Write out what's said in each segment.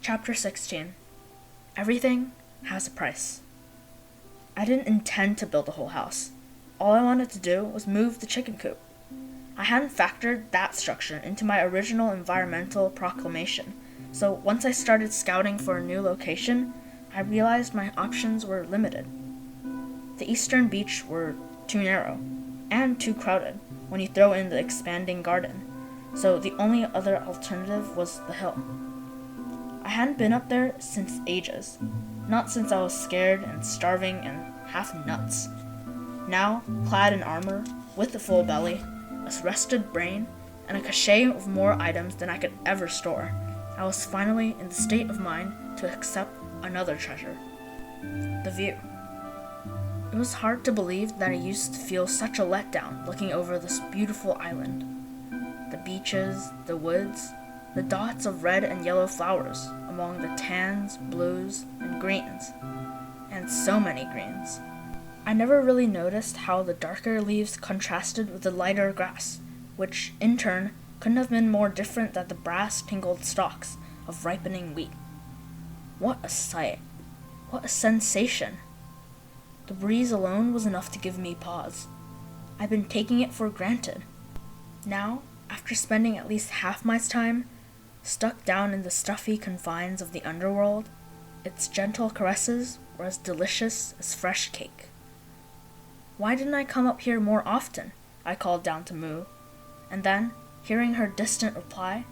Chapter 16. Everything has a price. I didn't intend to build a whole house. All I wanted to do was move the chicken coop. I hadn't factored that structure into my original environmental proclamation, so once I started scouting for a new location, I realized my options were limited. The eastern beach were too narrow, and too crowded when you throw in the expanding garden, so the only other alternative was the hill. I hadn't been up there since ages, not since I was scared and starving and half nuts. Now, clad in armor, with a full belly, a rested brain, and a cache of more items than I could ever store, I was finally in the state of mind to accept another treasure: the view. It was hard to believe that I used to feel such a letdown looking over this beautiful island. The beaches, the woods, the dots of red and yellow flowers among the tans, blues, and greens. And so many greens. I never really noticed how the darker leaves contrasted with the lighter grass, which, in turn, couldn't have been more different than the brass-tingled stalks of ripening wheat. What a sight! What a sensation! The breeze alone was enough to give me pause. I'd been taking it for granted. Now, after spending at least half my time stuck down in the stuffy confines of the underworld, its gentle caresses were as delicious as fresh cake. Why didn't I come up here more often? I called down to Moo, and then, hearing her distant reply,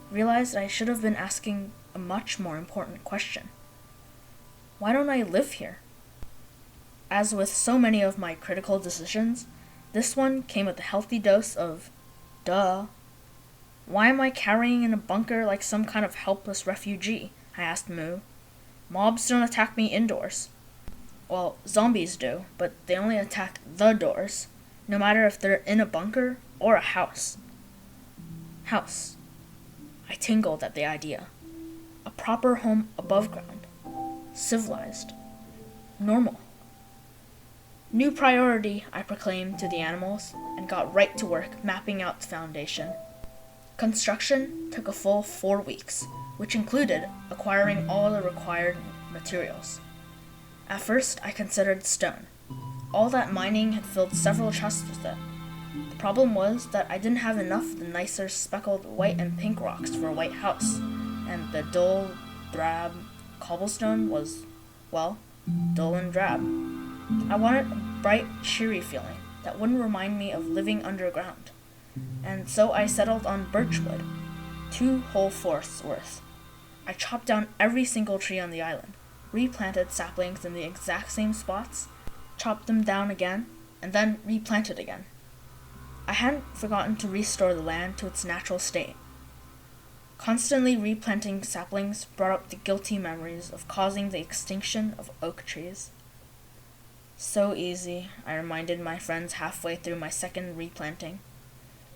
realized I should have been asking a much more important question. Why don't I live here? As with so many of my critical decisions, this one came with a healthy dose of duh. Why am I carrying in a bunker like some kind of helpless refugee? I asked Moo. Mobs don't attack me indoors. Well, zombies do, but they only attack the doors, no matter if they're in a bunker or a house. House. I tingled at the idea. A proper home above ground. Civilized. Normal. New priority, I proclaimed to the animals, and got right to work mapping out the foundation. Construction took a full 4 weeks, which included acquiring all the required materials. At first, I considered stone. All that mining had filled several chests with it. The problem was that I didn't have enough of the nicer speckled white and pink rocks for a white house, and the dull, drab cobblestone was, well, dull and drab. I wanted a bright, cheery feeling that wouldn't remind me of living underground, and so I settled on birchwood, 2 whole forests worth. I chopped down every single tree on the island, replanted saplings in the exact same spots, chopped them down again, and then replanted again. I hadn't forgotten to restore the land to its natural state. Constantly replanting saplings brought up the guilty memories of causing the extinction of oak trees. So easy, I reminded my friends halfway through my second replanting.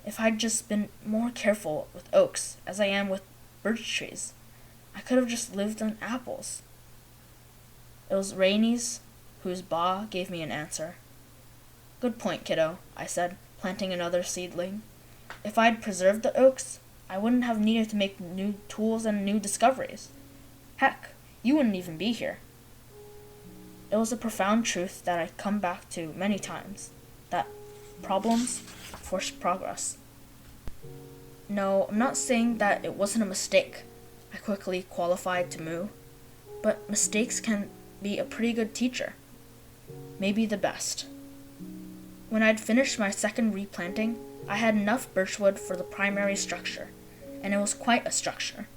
If I'd just been more careful with oaks as I am with birch trees, I could have just lived on apples. It was Rainey's whose ba gave me an answer. Good point, kiddo, I said, planting another seedling. If I'd preserved the oaks, I wouldn't have needed to make new tools and new discoveries. Heck, you wouldn't even be here. It was a profound truth that I'd come back to many times, that problems force progress. No, I'm not saying that it wasn't a mistake, I quickly qualified to Moo, but mistakes can be a pretty good teacher. Maybe the best. When I'd finished my second replanting, I had enough birchwood for the primary structure, and it was quite a structure.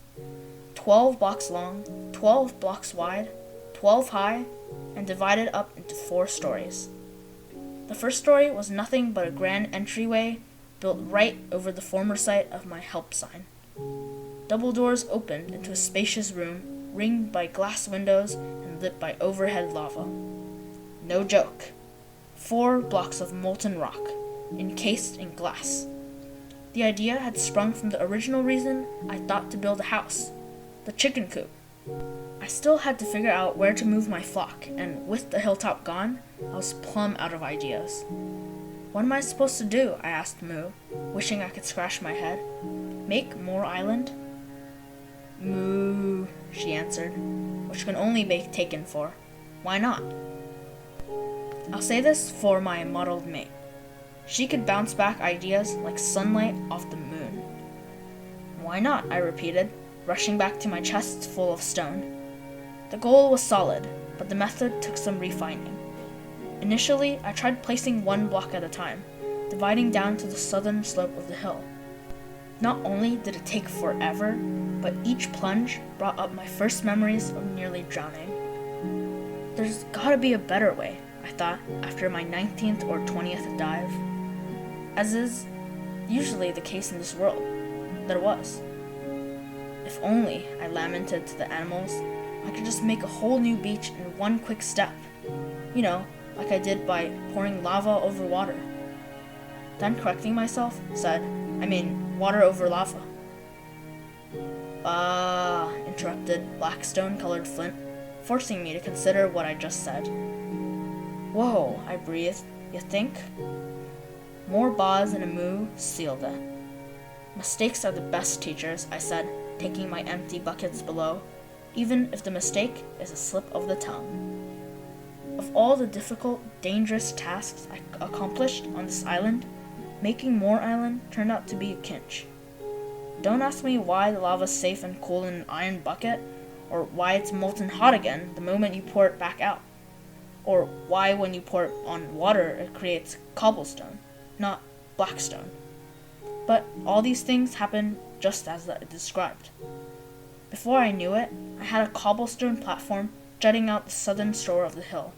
12 blocks long, 12 blocks wide, 12 high, and divided up into 4 stories. The first story was nothing but a grand entryway built right over the former site of my help sign. Double doors opened into a spacious room, ringed by glass windows and lit by overhead lava. No joke. 4 blocks of molten rock, encased in glass. The idea had sprung from the original reason I thought to build a house, the chicken coop. I still had to figure out where to move my flock, and with the hilltop gone, I was plumb out of ideas. What am I supposed to do? I asked Moo, wishing I could scratch my head. Make more island? Moo, she answered, which can only be taken for, why not? I'll say this for my muddled mate. She could bounce back ideas like sunlight off the moon. Why not? I repeated, rushing back to my chest full of stone. The goal was solid, but the method took some refining. Initially, I tried placing one block at a time, dividing down to the southern slope of the hill. Not only did it take forever, but each plunge brought up my first memories of nearly drowning. There's gotta be a better way, I thought, after my 19th or 20th dive. As is usually the case in this world, there was. If only, I lamented to the animals, I could just make a whole new beach in one quick step. You know, like I did by pouring lava over water. Then correcting myself, said, water over lava. Interrupted Blackstone-colored Flint, forcing me to consider what I just said. Whoa, I breathed. You think? More ba's and a moo sealed it. Mistakes are the best teachers, I said, taking my empty buckets below, even if the mistake is a slip of the tongue. Of all the difficult, dangerous tasks I accomplished on this island, making more island turned out to be a cinch. Don't ask me why the lava's safe and cool in an iron bucket, or why it's molten hot again the moment you pour it back out, or why when you pour it on water it creates cobblestone, not blackstone. But all these things happened just as I described. Before I knew it, I had a cobblestone platform jutting out the southern shore of the hill.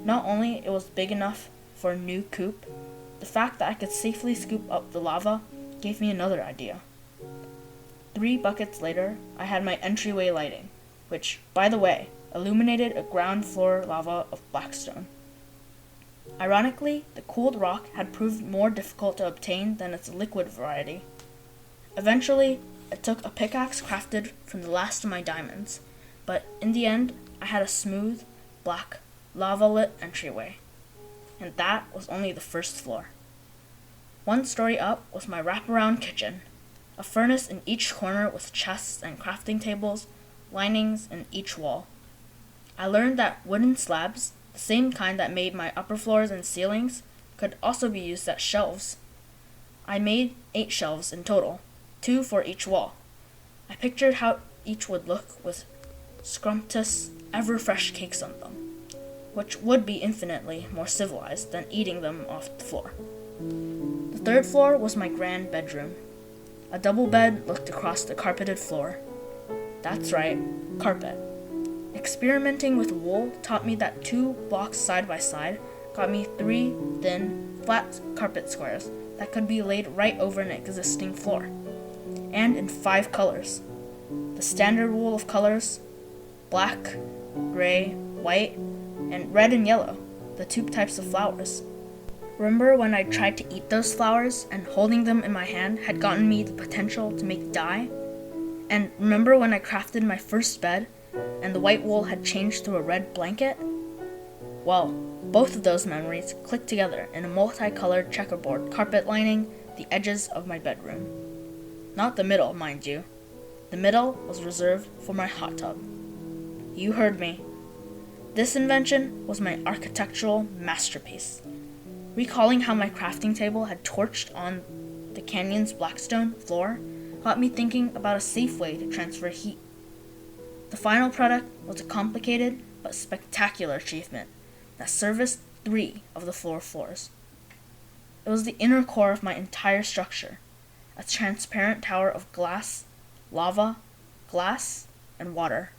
Not only it was big enough for a new coop, the fact that I could safely scoop up the lava gave me another idea. 3 buckets later, I had my entryway lighting, which, by the way, illuminated a ground floor lava of blackstone. Ironically, the cooled rock had proved more difficult to obtain than its liquid variety. Eventually, it took a pickaxe crafted from the last of my diamonds, but in the end, I had a smooth, black, lava-lit entryway. And that was only the first floor. 1 story up was my wraparound kitchen, a furnace in each corner with chests and crafting tables, linings in each wall. I learned that wooden slabs, the same kind that made my upper floors and ceilings, could also be used as shelves. I made 8 shelves in total, 2 for each wall. I pictured how each would look with scrumptious, ever-fresh cakes on them, which would be infinitely more civilized than eating them off the floor. The 3rd floor was my grand bedroom. A double bed looked across the carpeted floor. That's right, carpet. Experimenting with wool taught me that 2 blocks side by side got me 3 thin, flat carpet squares that could be laid right over an existing floor, and in 5 colors. The standard wool of colors: black, gray, white, and red and yellow, the 2 types of flowers. Remember when I tried to eat those flowers and holding them in my hand had gotten me the potential to make dye? And remember when I crafted my first bed and the white wool had changed to a red blanket? Well, both of those memories clicked together in a multicolored checkerboard carpet lining the edges of my bedroom. Not the middle, mind you. The middle was reserved for my hot tub. You heard me. This invention was my architectural masterpiece. Recalling how my crafting table had torched on the canyon's blackstone floor got me thinking about a safe way to transfer heat. The final product was a complicated but spectacular achievement that serviced 3 of the floors. It was the inner core of my entire structure, a transparent tower of glass, lava, glass, and water.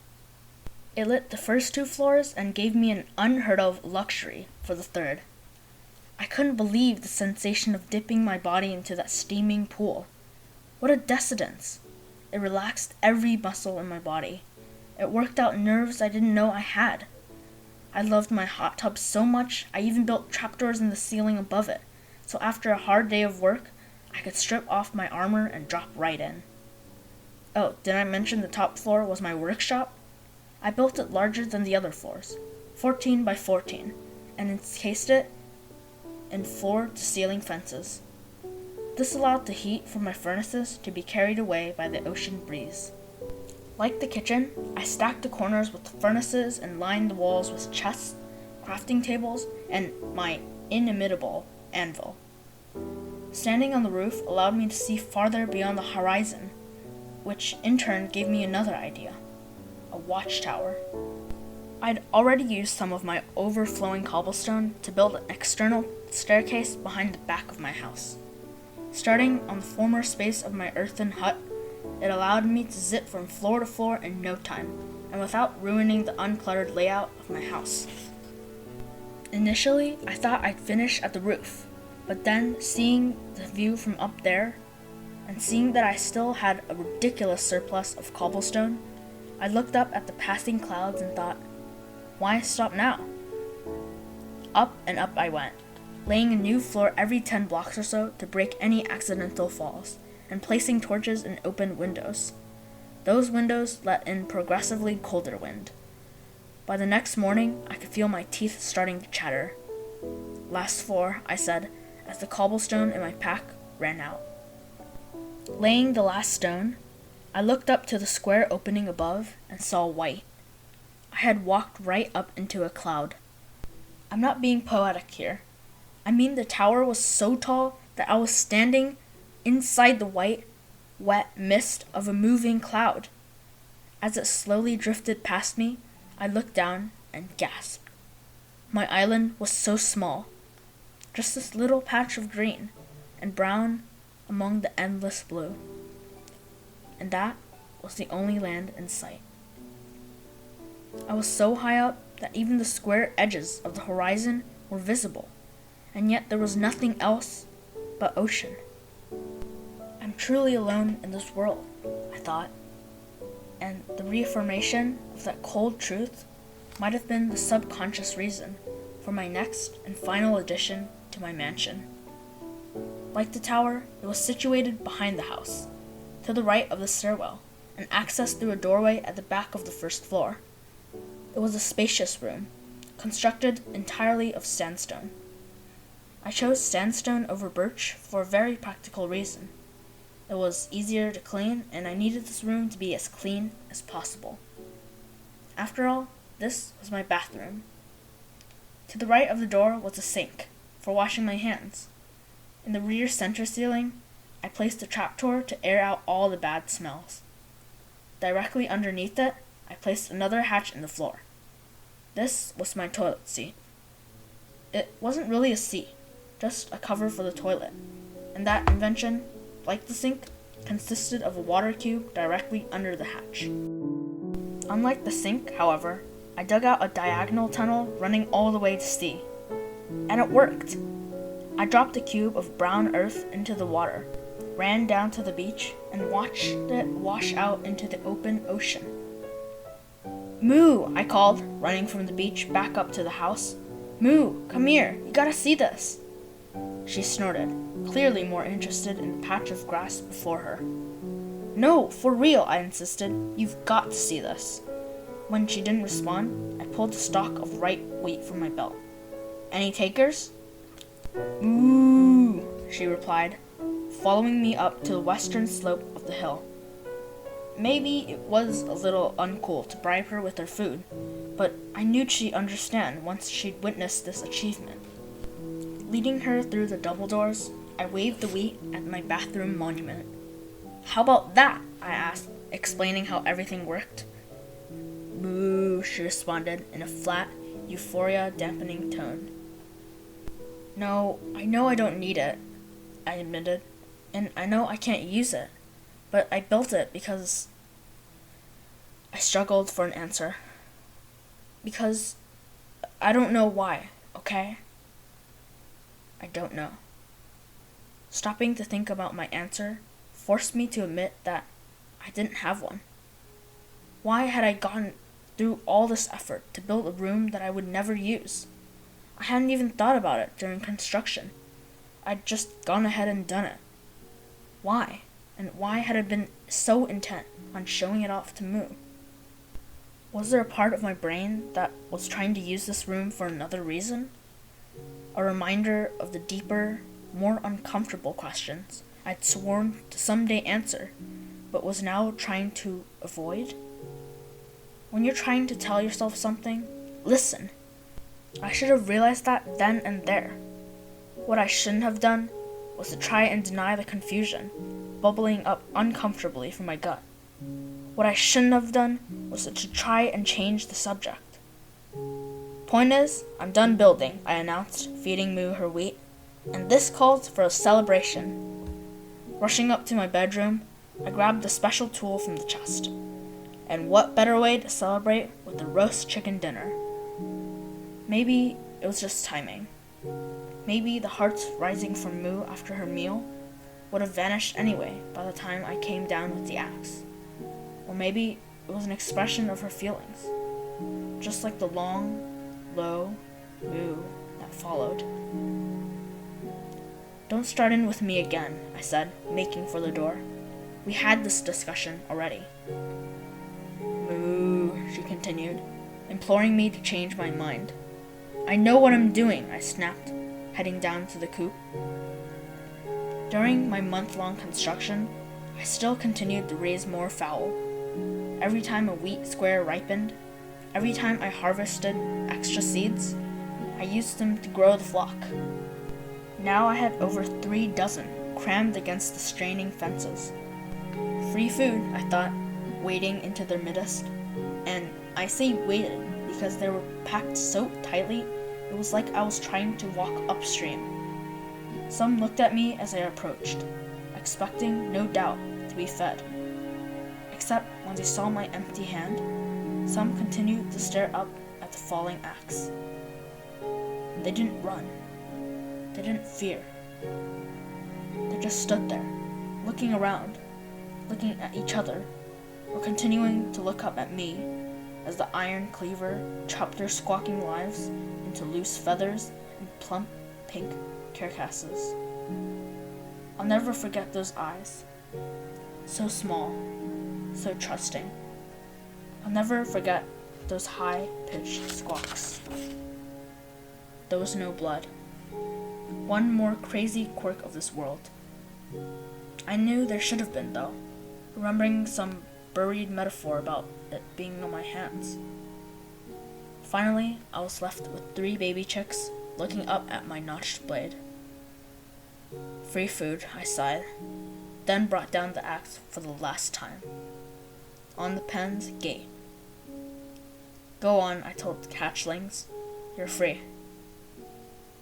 It lit the first 2 floors and gave me an unheard-of luxury for the 3rd. I couldn't believe the sensation of dipping my body into that steaming pool. What a decadence! It relaxed every muscle in my body. It worked out nerves I didn't know I had. I loved my hot tub so much, I even built trapdoors in the ceiling above it, so after a hard day of work, I could strip off my armor and drop right in. Oh, did I mention the top floor was my workshop? I built it larger than the other floors, 14 by 14, and encased it in floor-to-ceiling fences. This allowed the heat from my furnaces to be carried away by the ocean breeze. Like the kitchen, I stacked the corners with furnaces and lined the walls with chests, crafting tables, and my inimitable anvil. Standing on the roof allowed me to see farther beyond the horizon, which in turn gave me another idea: a watchtower. I'd already used some of my overflowing cobblestone to build an external staircase behind the back of my house. Starting on the former space of my earthen hut, it allowed me to zip from floor to floor in no time, and without ruining the uncluttered layout of my house. Initially, I thought I'd finish at the roof, but then seeing the view from up there, and seeing that I still had a ridiculous surplus of cobblestone, I looked up at the passing clouds and thought, why stop now? Up and up I went, laying a new floor every 10 blocks or so to break any accidental falls, and placing torches in open windows. Those windows let in progressively colder wind. By the next morning, I could feel my teeth starting to chatter. Last floor, I said, as the cobblestone in my pack ran out. Laying the last stone, I looked up to the square opening above and saw white. I had walked right up into a cloud. I'm not being poetic here. I mean, the tower was so tall that I was standing inside the white, wet mist of a moving cloud. As it slowly drifted past me, I looked down and gasped. My island was so small, just this little patch of green and brown among the endless blue. And that was the only land in sight. I was so high up that even the square edges of the horizon were visible, and yet there was nothing else but ocean. I'm truly alone in this world, I thought, and the reaffirmation of that cold truth might have been the subconscious reason for my next and final addition to my mansion. Like the tower, it was situated behind the house, to the right of the stairwell, and accessed through a doorway at the back of the first floor. It was a spacious room, constructed entirely of sandstone. I chose sandstone over birch for a very practical reason. It was easier to clean, and I needed this room to be as clean as possible. After all, this was my bathroom. To the right of the door was a sink for washing my hands. In the rear center ceiling, I placed a trapdoor to air out all the bad smells. Directly underneath it, I placed another hatch in the floor. This was my toilet seat. It wasn't really a seat, just a cover for the toilet, and that invention, like the sink, consisted of a water cube directly under the hatch. Unlike the sink, however, I dug out a diagonal tunnel running all the way to sea. And it worked! I dropped a cube of brown earth into the water, ran down to the beach, and watched it wash out into the open ocean. "Moo!" I called, running from the beach back up to the house. "Moo, come here, you gotta see this." She snorted, clearly more interested in the patch of grass before her. "No, for real," I insisted. "You've got to see this." When she didn't respond, I pulled a stalk of ripe wheat from my belt. "Any takers?" "Moo," she replied, following me up to the western slope of the hill. Maybe it was a little uncool to bribe her with her food, but I knew she'd understand once she'd witnessed this achievement. Leading her through the double doors, I waved the wheat at my bathroom monument. "How about that?" I asked, explaining how everything worked. "Moo," she responded in a flat, euphoria-dampening tone. "No, I know I don't need it," I admitted, "and I know I can't use it, but I built it because..." I struggled for an answer. "Because I don't know why, okay? I don't know." Stopping to think about my answer forced me to admit that I didn't have one. Why had I gone through all this effort to build a room that I would never use? I hadn't even thought about it during construction. I'd just gone ahead and done it. Why? And why had I been so intent on showing it off to Moo? Was there a part of my brain that was trying to use this room for another reason? A reminder of the deeper, more uncomfortable questions I'd sworn to someday answer, but was now trying to avoid? When you're trying to tell yourself something, listen. I should have realized that then and there. What I shouldn't have done was to try and deny the confusion bubbling up uncomfortably from my gut. What I shouldn't have done was to try and change the subject. Point is, I'm done building, I announced, feeding Moo her wheat, and this calls for a celebration. Rushing up to my bedroom, I grabbed the special tool from the chest. And what better way to celebrate with a roast chicken dinner? Maybe it was just timing. Maybe the hearts rising from Moo after her meal would have vanished anyway by the time I came down with the axe. Or maybe it was an expression of her feelings, just like the long, low moo that followed. Don't start in with me again, I said, making for the door. We had this discussion already. Moo, she continued, imploring me to change my mind. I know what I'm doing, I snapped, heading down to the coop. During my month-long construction, I still continued to raise more fowl. Every time a wheat square ripened, every time I harvested extra seeds, I used them to grow the flock. Now I had over 3 dozen crammed against the straining fences. Free food, I thought, wading into their midst. And I say waded because they were packed so tightly, it was like I was trying to walk upstream. Some looked at me as I approached, expecting, no doubt, to be fed. Except when they saw my empty hand, some continued to stare up at the falling axe. They didn't run. They didn't fear. They just stood there, looking around, looking at each other, or continuing to look up at me as the iron cleaver chopped their squawking lives into loose feathers and plump pink carcasses. I'll never forget those eyes, so small, so trusting. I'll never forget those high-pitched squawks. There was no blood. One more crazy quirk of this world. I knew there should have been, though, remembering some buried metaphor about it being on my hands. Finally, I was left with 3 baby chicks looking up at my notched blade. Free food, I sighed, then brought down the axe for the last time. On the pen's gate. Go on, I told the catchlings. You're free.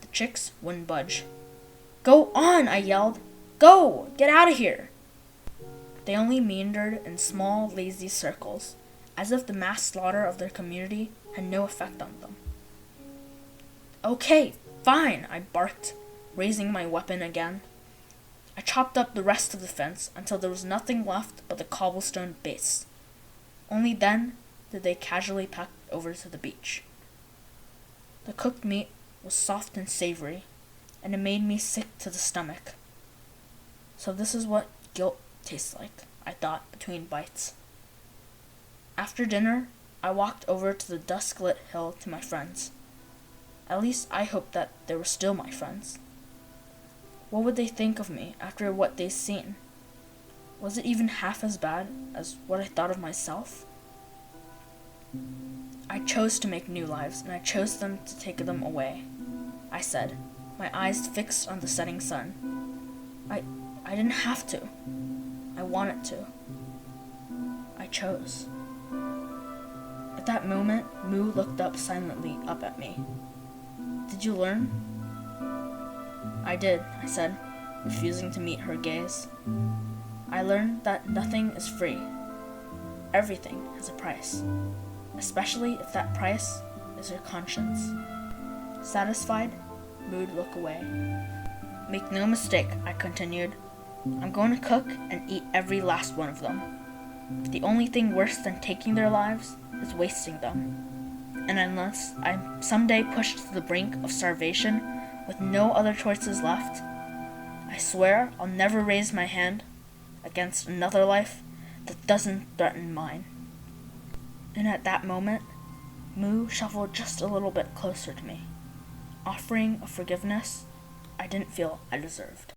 The chicks wouldn't budge. Go on, I yelled. Go! Get out of here! They only meandered in small, lazy circles, as if the mass slaughter of their community had no effect on them. Okay, fine, I barked, raising my weapon again. I chopped up the rest of the fence until there was nothing left but the cobblestone base. Only then did they casually pack over to the beach. The cooked meat was soft and savory, and it made me sick to the stomach. So this is what guilt tastes like, I thought between bites. After dinner, I walked over to the dusk-lit hill to my friends. At least I hoped that they were still my friends. What would they think of me after what they'd seen? Was it even half as bad as what I thought of myself? I chose to make new lives, and I chose them to take them away, I said, my eyes fixed on the setting sun. I didn't have to. I wanted to. I chose. At that moment, Moo looked up silently up at me. Did you learn? I did, I said, refusing to meet her gaze. I learned that nothing is free. Everything has a price, especially if that price is your conscience. Satisfied, Moo'd look away. Make no mistake, I continued. I'm going to cook and eat every last one of them. The only thing worse than taking their lives is wasting them. And unless I'm someday pushed to the brink of starvation with no other choices left, I swear I'll never raise my hand against another life that doesn't threaten mine. And at that moment, Moo shuffled just a little bit closer to me, offering a forgiveness I didn't feel I deserved.